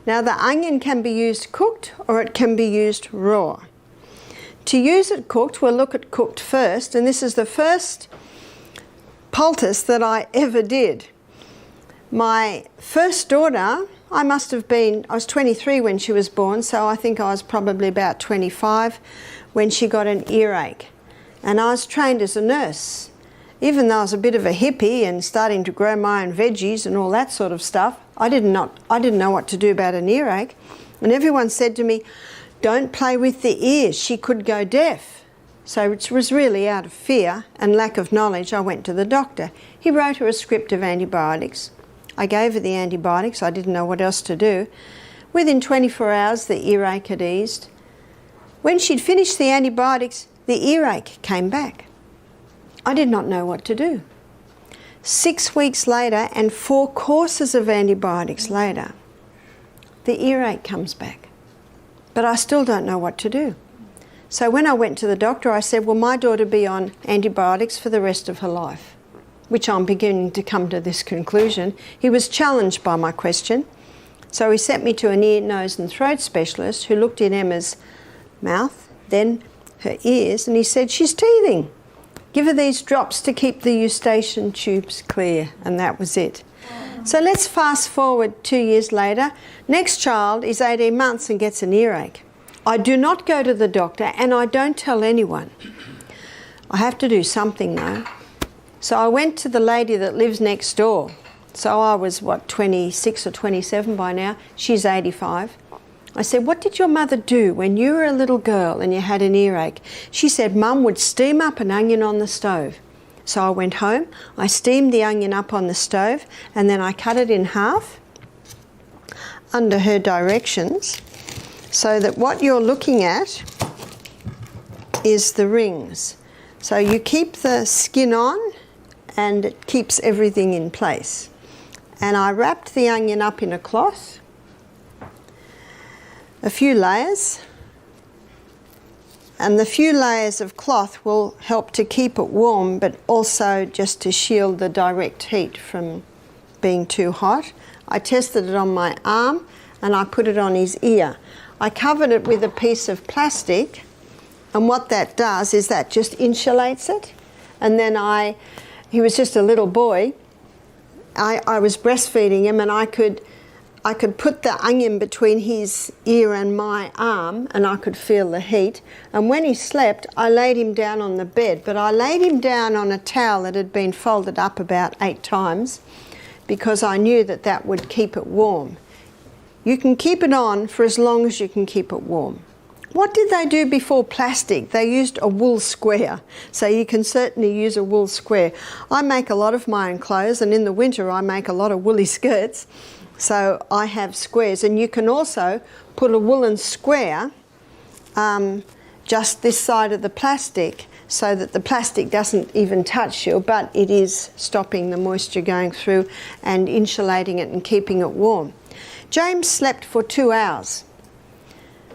Now the onion can be used cooked or it can be used raw. To use it cooked, we'll look at cooked first, and this is the first poultice that I ever did. My first daughter, I was 23 when she was born, so I think I was probably about 25 when she got an earache. And I was trained as a nurse. Even though I was a bit of a hippie and starting to grow my own veggies and all that sort of stuff, I didn't know what to do about an earache. And everyone said to me, don't play with the ears, she could go deaf. So it was really out of fear and lack of knowledge, I went to the doctor. He wrote her a script of antibiotics. I gave her the antibiotics, I didn't know what else to do. Within 24 hours, the earache had eased. When she'd finished the antibiotics, the earache came back. I did not know what to do. 6 weeks later and 4 courses of antibiotics later, the earache comes back. But I still don't know what to do. So when I went to the doctor, I said, will my daughter be on antibiotics for the rest of her life? Which I'm beginning to come to this conclusion. He was challenged by my question. So he sent me to an ear, nose and throat specialist who looked in Emma's mouth, then her ears, and he said, she's teething. Give her these drops to keep the eustachian tubes clear. And that was it. So let's fast forward 2 years later. Next child is 18 months and gets an earache. I do not go to the doctor and I don't tell anyone. I have to do something though. So I went to the lady that lives next door. So I was, 26 or 27 by now. She's 85. I said, what did your mother do when you were a little girl and you had an earache? She said, Mum would steam up an onion on the stove. So I went home, I steamed the onion up on the stove, and then I cut it in half under her directions, so that what you're looking at is the rings. So you keep the skin on and it keeps everything in place. And I wrapped the onion up in a cloth, a few layers, and the few layers of cloth will help to keep it warm, but also just to shield the direct heat from being too hot. I tested it on my arm and I put it on his ear. I covered it with a piece of plastic, and what that does is that just insulates it. And then he was just a little boy, I was breastfeeding him, and I could put the onion between his ear and my arm, and I could feel the heat. And when he slept, I laid him down on the bed, but I laid him down on a towel that had been folded up about 8 times because I knew that that would keep it warm. You can keep it on for as long as you can keep it warm. What did they do before plastic? They used a wool square. So you can certainly use a wool square. I make a lot of my own clothes, and in the winter I make a lot of woolly skirts. So I have squares, and you can also put a woolen square just this side of the plastic so that the plastic doesn't even touch you, but it is stopping the moisture going through and insulating it and keeping it warm. James slept for 2 hours.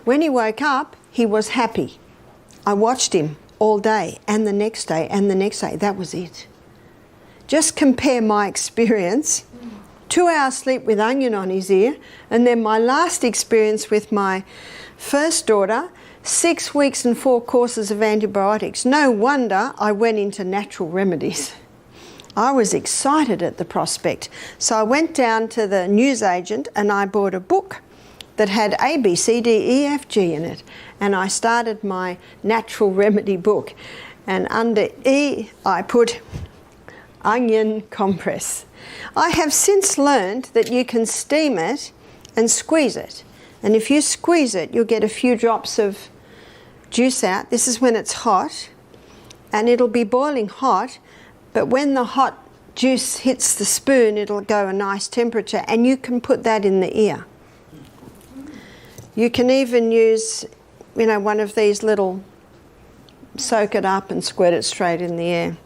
When he woke up, he was happy. I watched him all day and the next day and the next day. That was it. Just compare my experience. 2 hours sleep with onion on his ear, and then my last experience with my first daughter, 6 weeks and 4 courses of antibiotics. No wonder I went into natural remedies. I was excited at the prospect. So I went down to the newsagent and I bought a book that had A, B, C, D, E, F, G in it. And I started my natural remedy book. And under E, I put onion compress. I have since learned that you can steam it and squeeze it. And if you squeeze it, you'll get a few drops of juice out. This is when it's hot, and it'll be boiling hot, but when the hot juice hits the spoon, it'll go a nice temperature, and you can put that in the ear. You can even use, one of these little soak it up and squirt it straight in the ear.